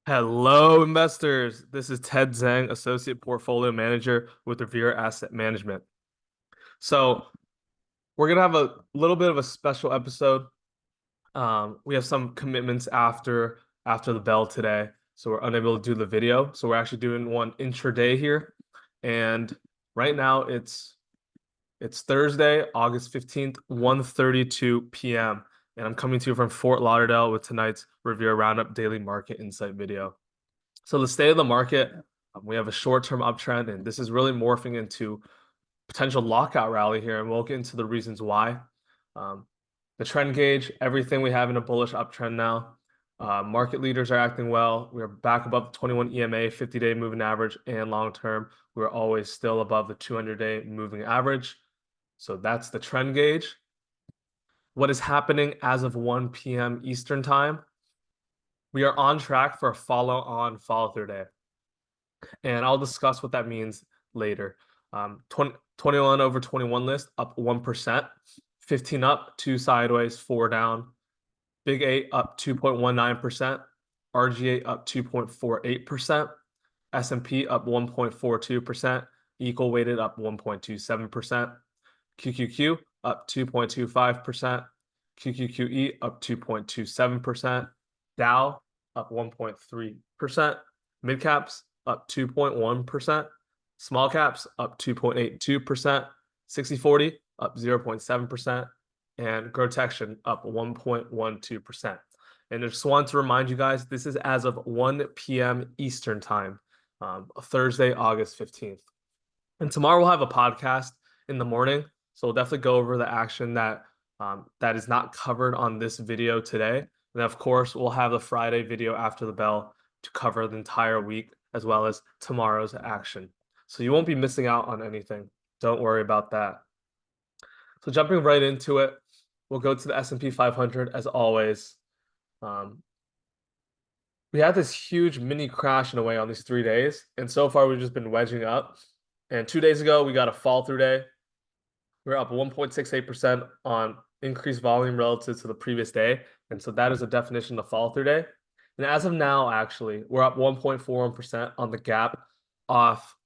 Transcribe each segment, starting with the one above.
Hello, investors. This is Ted Zhang, Associate Portfolio Manager with Revere Asset Management. So, we're going to have a little bit of a special episode. We have some commitments after the bell today, so we're unable to do the video. So, we're actually doing one intraday here. And right now it's Thursday, August 15th, 1:32 p.m. And I'm coming to you from Fort Lauderdale with tonight's Revere Roundup Daily Market Insight video. So the state of the market, we have a short-term uptrend, and this is really morphing into potential lockout rally here, and we'll get into the reasons why. Um, the trend gauge, everything we have in a bullish uptrend now. Market leaders are acting well. We're back above the 21 EMA, 50-day moving average, and long term, we're always still above the 200-day moving average. So that's the trend gauge. What is happening as of 1 p.m. Eastern time? We are on track for a follow-on follow-through day. And I'll discuss what that means later. 21 over 21 list up 1%, 15 up, 2 sideways, 4 down. Big 8 up 2.19%, RGA up 2.48%, S&P up 1.42%, equal weighted up 1.27%, QQQ up 2.25%, QQQE up 2.27%, Dow up 1.3%, mid caps up 2.1%, small caps up 2.82%, 60/40 up 0.7%, and GROTECTION up 1.12%. And I just want to remind you guys, this is as of 1 p.m. Eastern time, Thursday, August 15th. And tomorrow we'll have a podcast in the morning. So we'll definitely go over the action that is not covered on this video today. And of course, we'll have the Friday video after the bell to cover the entire week as well as tomorrow's action. So you won't be missing out on anything. Don't worry about that. So jumping right into it, we'll go to the S&P 500 as always. We had this huge mini crash in a way on these 3 days, and so far we've just been wedging up. And 2 days ago, we got a fall through day. We're up 1.68% on increased volume relative to the previous day. And so that is a definition of fall through day. And as of now, actually, we're up 1.41% on the gap off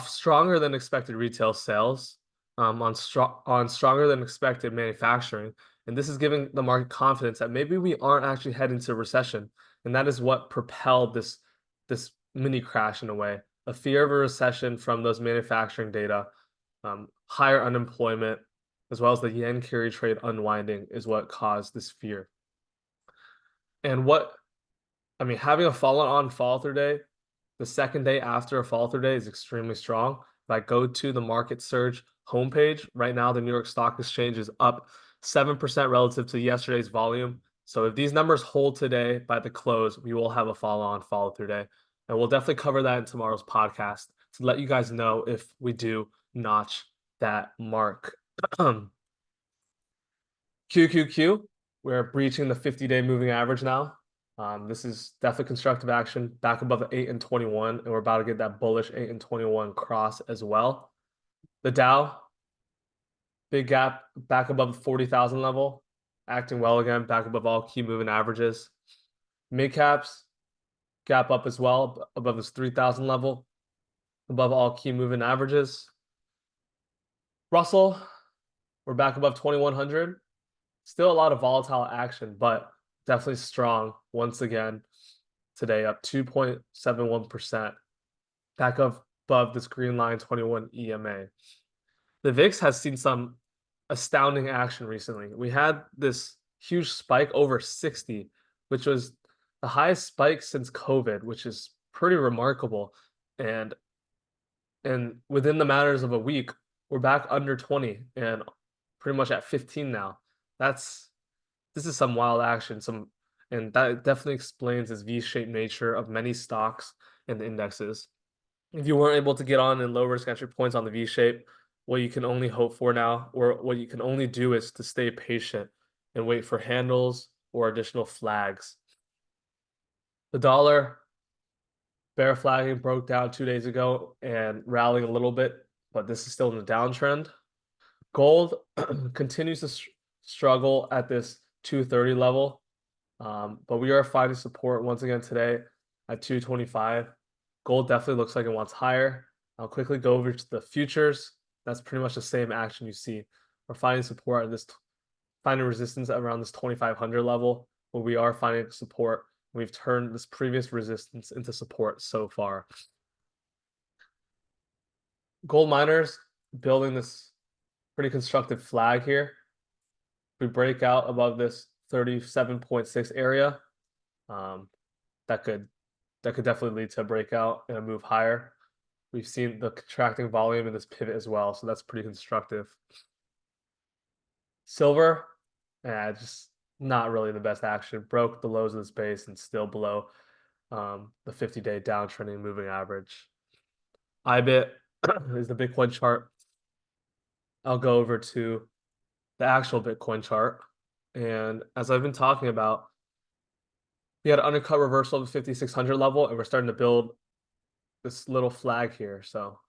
stronger than expected retail sales, on stronger than expected manufacturing. And this is giving the market confidence that maybe we aren't actually heading to recession. And that is what propelled this mini crash in a way. A fear of a recession from those manufacturing data, higher unemployment, as well as the yen carry trade unwinding is what caused this fear. And having a follow-on fall-through day, the second day after a fall-through day is extremely strong. If I go to the market surge homepage, right now the New York Stock Exchange is up 7% relative to yesterday's volume. So if these numbers hold today by the close, we will have a follow-on follow-through day. And we'll definitely cover that in tomorrow's podcast to let you guys know if we do notch that mark. QQQ, we're breaching the 50-day moving average now. This is definitely constructive action back above 8 and 21, and we're about to get that bullish 8 and 21 cross as well. The Dow, big gap back above the 40,000 level, acting well again, back above all key moving averages. Mid caps, gap up as well above this 3,000 level, above all key moving averages. Russell, we're back above 2,100. Still a lot of volatile action, but definitely strong once again today, up 2.71%, back above this green line 21 EMA. The VIX has seen some astounding action recently. We had this huge spike over 60, which was the highest spike since COVID, which is pretty remarkable. And within the matters of a week, we're back under 20 and pretty much at 15 now. This is some wild action, and that definitely explains this V-shaped nature of many stocks and indexes. If you weren't able to get on in low risk entry points on the V-shape, what you can only hope for now, or what you can only do, is to stay patient and wait for handles or additional flags. The dollar, bear flagging, broke down 2 days ago and rallying a little bit, but this is still in the downtrend. Gold continues to struggle at this 230 level. But we are finding support once again today at 225. Gold definitely looks like it wants higher. I'll quickly go over to the futures. That's pretty much the same action you see. We're finding support at this, finding resistance around this 2500 level, where we are finding support. We've turned this previous resistance into support so far. Gold miners building this pretty constructive flag here. We break out above this 37.6 area. That could definitely lead to a breakout and a move higher. We've seen the contracting volume in this pivot as well, so that's pretty constructive. Silver, just not really the best action. Broke the lows of this base and still below the 50-day downtrending moving average. IBIT is the Bitcoin chart. I'll go over to the actual Bitcoin chart. And as I've been talking about, we had an undercut reversal of the 5,600 level, and we're starting to build this little flag here. So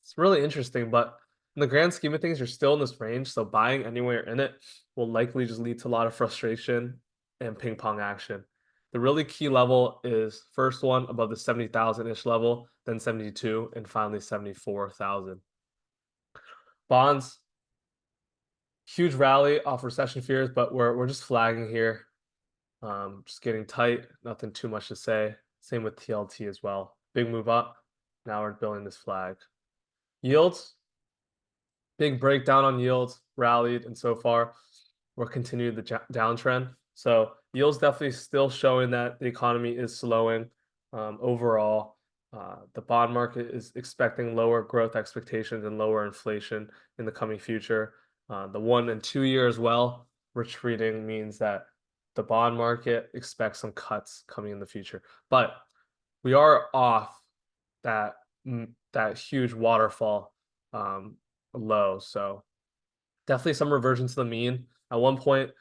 it's really interesting, but in the grand scheme of things, you're still in this range. So buying anywhere in it will likely just lead to a lot of frustration and ping pong action. The really key level is first one above the 70,000-ish level, then 72, and finally 74,000. Bonds, huge rally off recession fears, but we're just flagging here. Just getting tight, nothing too much to say. Same with TLT as well. Big move up. Now we're building this flag. Yields, big breakdown on yields, rallied, and so far we're continuing the downtrend. So yields definitely still showing that the economy is slowing. Overall, the bond market is expecting lower growth expectations and lower inflation in the coming future. The 1 and 2 year as well retreating means that the bond market expects some cuts coming in the future. But we are off that huge waterfall low. So definitely some reversion to the mean. At one point,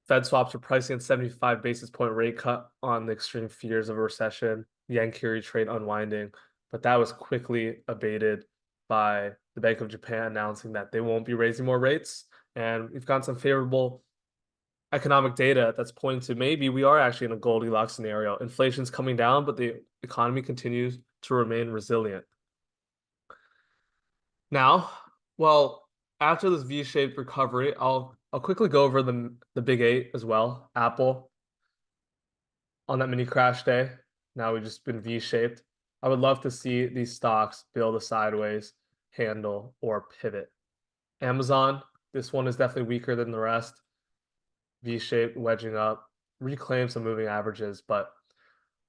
Fed swaps were pricing a 75 basis point rate cut on the extreme fears of a recession, yen carry trade unwinding, but that was quickly abated by the Bank of Japan announcing that they won't be raising more rates. And we've gotten some favorable economic data that's pointing to maybe we are actually in a Goldilocks scenario. Inflation's coming down, but the economy continues to remain resilient. Now, well, after this V-shaped recovery, I'll quickly go over the big eight as well. Apple on that mini crash day. Now we've just been V-shaped. I would love to see these stocks build a sideways handle or pivot. Amazon, this one is definitely weaker than the rest. V-shaped, wedging up, reclaim some moving averages, but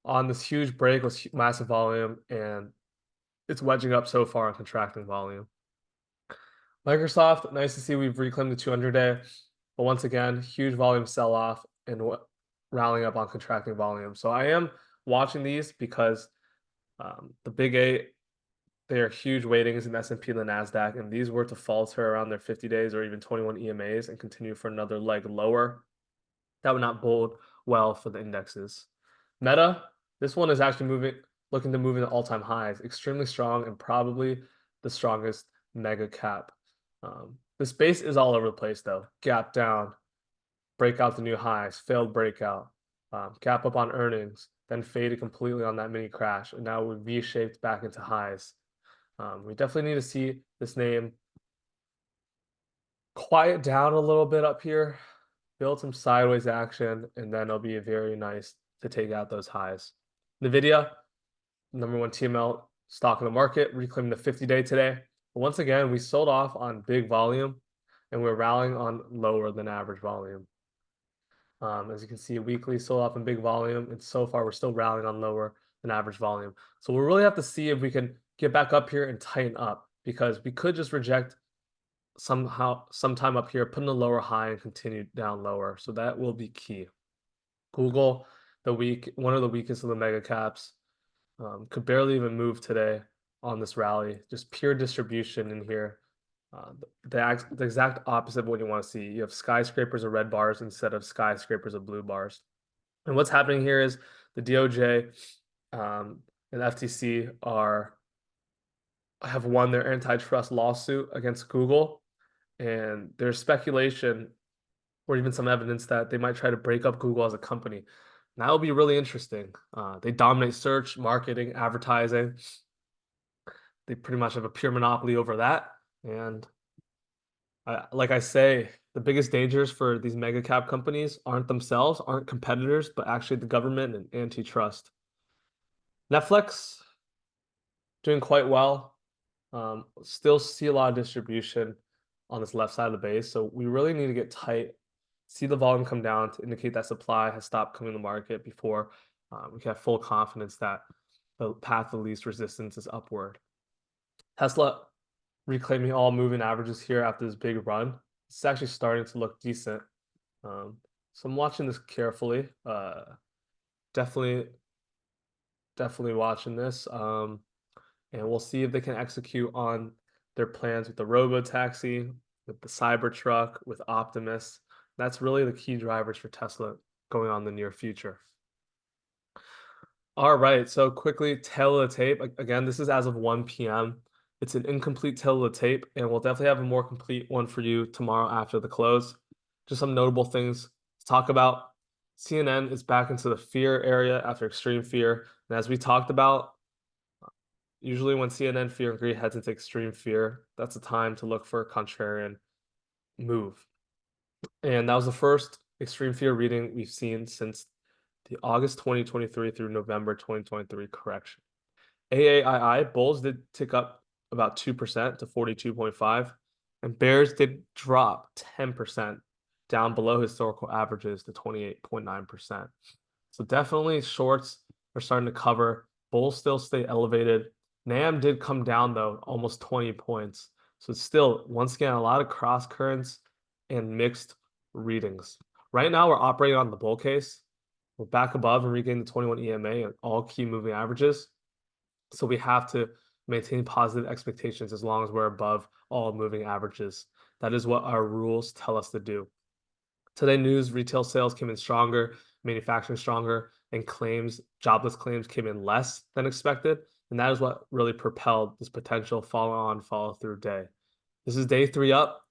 on this huge break with massive volume, and it's wedging up so far on contracting volume. Microsoft, nice to see we've reclaimed the 200-day, but once again, huge volume sell-off and rallying up on contracting volume. So I am watching these because the big eight, they are huge weightings in S&P and the NASDAQ, and these were to falter around their 50 days or even 21 EMAs and continue for another leg lower. That would not bode well for the indexes. Meta, this one is actually looking to move into all-time highs, extremely strong and probably the strongest mega cap. This base is all over the place though. Gap down, break out the new highs, failed breakout, gap up on earnings, then faded completely on that mini crash, and now we're V-shaped back into highs. We definitely need to see this name quiet down a little bit up here, build some sideways action, and then it'll be very nice to take out those highs. NVIDIA, number one TML stock in the market, reclaiming the 50-day today. But once again, we sold off on big volume, and we're rallying on lower than average volume. As you can see, weekly sold off in big volume, and so far we're still rallying on lower than average volume. So we'll really have to see if we can get back up here and tighten up, because we could just reject sometime up here, put in a lower high and continue down lower. So that will be key. Google, one of the weakest of the mega caps, could barely even move today on this rally. Just pure distribution in here. The exact opposite of what you want to see. You have skyscrapers of red bars instead of skyscrapers of blue bars. And what's happening here is the DOJ and FTC have won their antitrust lawsuit against Google, and there's speculation or even some evidence that they might try to break up Google as a company. And that will be really interesting. They dominate search, marketing, advertising. They pretty much have a pure monopoly over that. And like I say, the biggest dangers for these mega cap companies aren't competitors, but actually the government and antitrust. Netflix doing quite well. Still see a lot of distribution on this left side of the base, so we really need to get tight, see the volume come down to indicate that supply has stopped coming to the market before we can have full confidence that the path of least resistance is upward. Tesla reclaiming all moving averages here after this big run. It's actually starting to look decent. So I'm watching this carefully. Definitely, definitely watching this. And we'll see if they can execute on their plans with the robo-taxi, with the Cybertruck, with Optimus. That's really the key drivers for Tesla going on in the near future. All right, so quickly, tail of the tape. Again, this is as of 1 p.m. It's an incomplete tail of the tape, and we'll definitely have a more complete one for you tomorrow after the close. Just some notable things to talk about. CNN is back into the fear area after extreme fear. And as we talked about, usually when CNN fear and greed heads into extreme fear, that's a time to look for a contrarian move. And that was the first extreme fear reading we've seen since the August 2023 through November 2023 correction. AAII bulls did tick up about 2% to 42.5, and bears did drop 10% down below historical averages to 28.9%. So definitely shorts are starting to cover. Bulls still stay elevated. NAM did come down though, almost 20 points. So it's still, once again, a lot of cross currents and mixed readings. Right now, we're operating on the bull case. We're back above and regaining the 21 EMA and all key moving averages. So we have to maintain positive expectations as long as we're above all moving averages. That is what our rules tell us to do. Today news, retail sales came in stronger, manufacturing stronger, and jobless claims came in less than expected. And that is what really propelled this potential follow through day. This is day 3 up,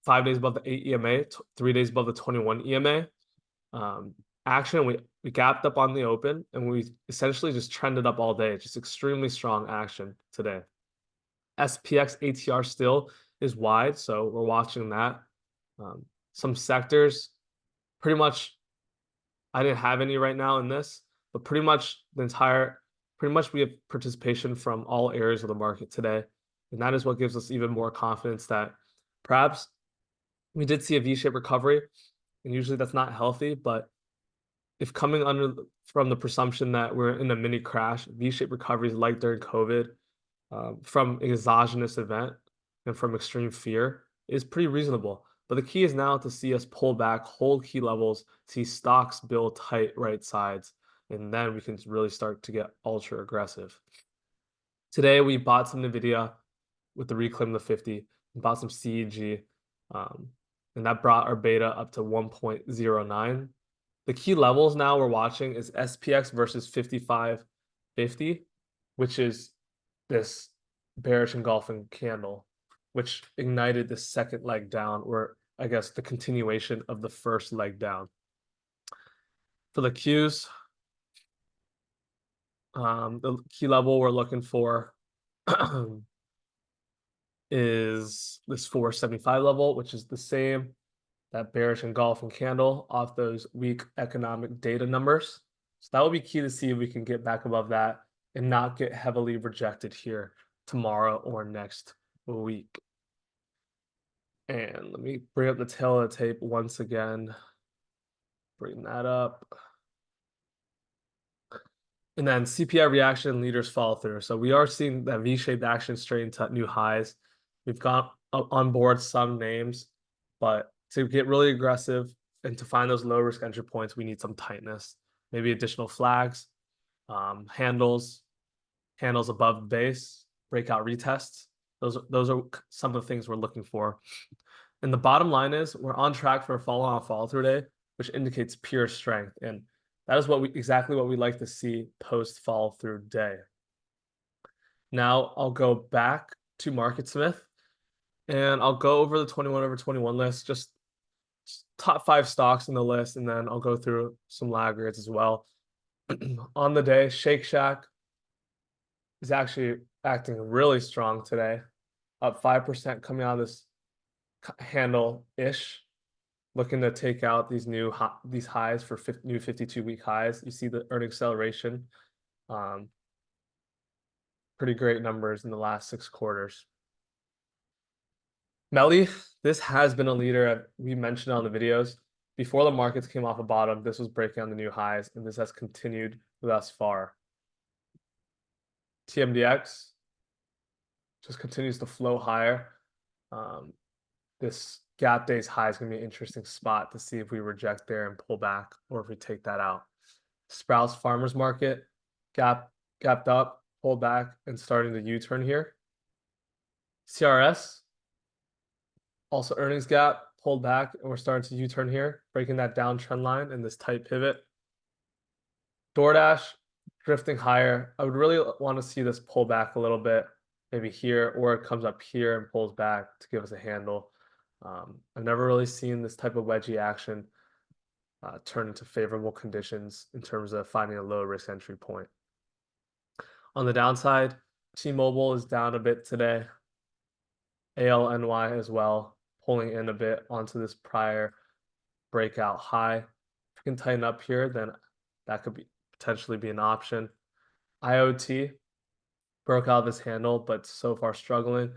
5 days above the 8 EMA, 3 days above the 21 EMA. Action, we gapped up on the open, and we essentially just trended up all day. Just extremely strong action today. SPX ATR still is wide, so we're watching that. Some sectors, pretty much, I didn't have any right now in this, but pretty much we have participation from all areas of the market today. And that is what gives us even more confidence that perhaps we did see a V-shaped recovery, and usually that's not healthy, but if coming from the presumption that we're in a mini crash, V-shaped recoveries like during COVID, from exogenous event and from extreme fear is pretty reasonable. But the key is now to see us pull back, hold key levels, see stocks build tight right sides, and then we can really start to get ultra aggressive. Today we bought some NVIDIA with the reclaim of the 50, and bought some CEG, and that brought our beta up to 1.09. The key levels now we're watching is SPX versus 5550, which is this bearish engulfing candle, which ignited the second leg down, or I guess the continuation of the first leg down. For the Qs, the key level we're looking for is this 475 level, which is the same, that bearish engulfing candle off those weak economic data numbers. So that will be key to see if we can get back above that and not get heavily rejected here tomorrow or next week. And let me bring up the tail of the tape once again. Bring that up. And then CPI reaction leaders follow through. So we are seeing that V-shaped action straight into new highs. We've got on board some names, but to get really aggressive and to find those low risk entry points, we need some tightness, maybe additional flags, handles above the base, breakout retests. Those are some of the things we're looking for. And the bottom line is we're on track for a follow through day, which indicates pure strength. And that is exactly what we like to see post follow through day. Now I'll go back to MarketSmith and I'll go over the 21/21 list. Just top 5 stocks in the list, and then I'll go through some laggards as well. On the day, Shake Shack is actually acting really strong today, up 5% coming out of this handle-ish, looking to take out these these highs for new 52-week highs. You see the earnings acceleration. Pretty great numbers in the last 6 quarters. Melly, this has been a leader we mentioned on the videos. Before the markets came off a bottom, this was breaking on the new highs, and this has continued thus far. TMDX just continues to flow higher. This gap day's high is going to be an interesting spot to see if we reject there and pull back, or if we take that out. Sprouts Farmers Market gapped up, pulled back, and starting to U-turn here. CRS also earnings gap, pulled back, and we're starting to U-turn here, breaking that downtrend line in this tight pivot. DoorDash drifting higher. I would really want to see this pull back a little bit, maybe here, or it comes up here and pulls back to give us a handle. I've never really seen this type of wedgie action turn into favorable conditions in terms of finding a low risk entry point. On the downside, T-Mobile is down a bit today. ALNY as well, pulling in a bit onto this prior breakout high. If we can tighten up here, then that could potentially be an option. IoT broke out of this handle, but so far struggling.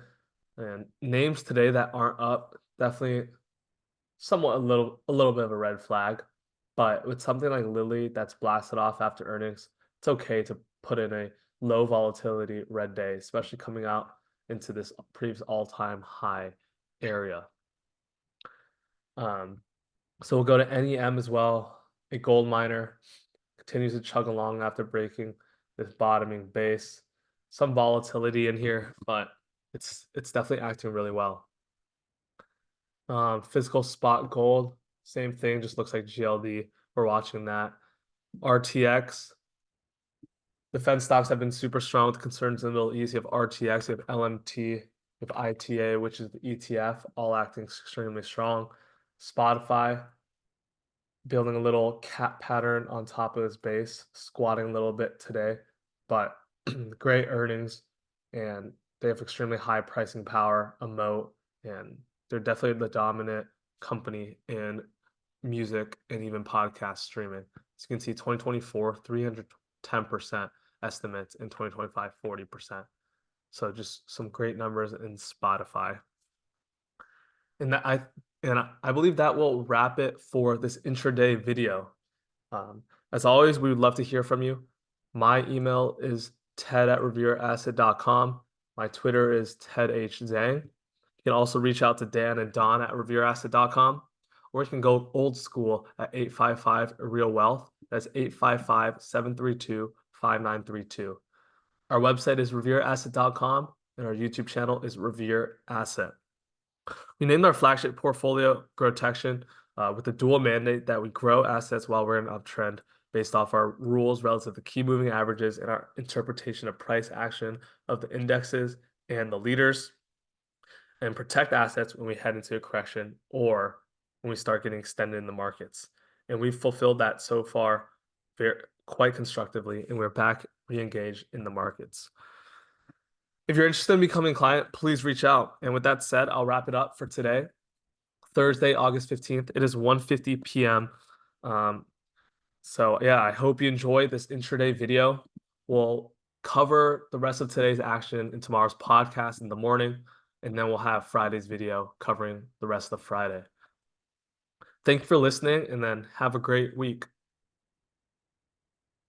And names today that aren't up, definitely somewhat a little bit of a red flag. But with something like Lilly that's blasted off after earnings, it's okay to put in a low volatility red day, especially coming out into this previous all-time high area. So we'll go to NEM as well. A gold miner continues to chug along after breaking this bottoming base. Some volatility in here, but it's definitely acting really well. Physical spot gold, same thing, just looks like GLD. We're watching that. RTX. Defense stocks have been super strong with concerns in the Middle East. You have RTX, you have LMT, you have ITA, which is the ETF, all acting extremely strong. Spotify building a little cat pattern on top of its base, squatting a little bit today, but great earnings, and they have extremely high pricing power, a moat, and they're definitely the dominant company in music and even podcast streaming. As you can see, 2024, 310% estimates, in 2025, 40%. So just some great numbers in Spotify. And I believe that will wrap it for this intraday video. As always, we would love to hear from you. My email is ted@revereasset.com. My Twitter is tedhzhang. You can also reach out to Dan and Don at revereasset.com, or you can go old school at 855 Real Wealth. That's 855-732-5932. Our website is revereasset.com, and our YouTube channel is Revere Asset. We named our flagship portfolio GROTECTION with the dual mandate that we grow assets while we're in an uptrend based off our rules relative to key moving averages and our interpretation of price action of the indexes and the leaders, and protect assets when we head into a correction or when we start getting extended in the markets. And we've fulfilled that so far quite constructively, and we're back re-engaged in the markets. If you're interested in becoming a client, please reach out. And with that said, I'll wrap it up for today. Thursday, August 15th. It is 1:50 p.m. So yeah, I hope you enjoyed this intraday video. We'll cover the rest of today's action in tomorrow's podcast in the morning, and then we'll have Friday's video covering the rest of Friday. Thank you for listening, and then have a great week.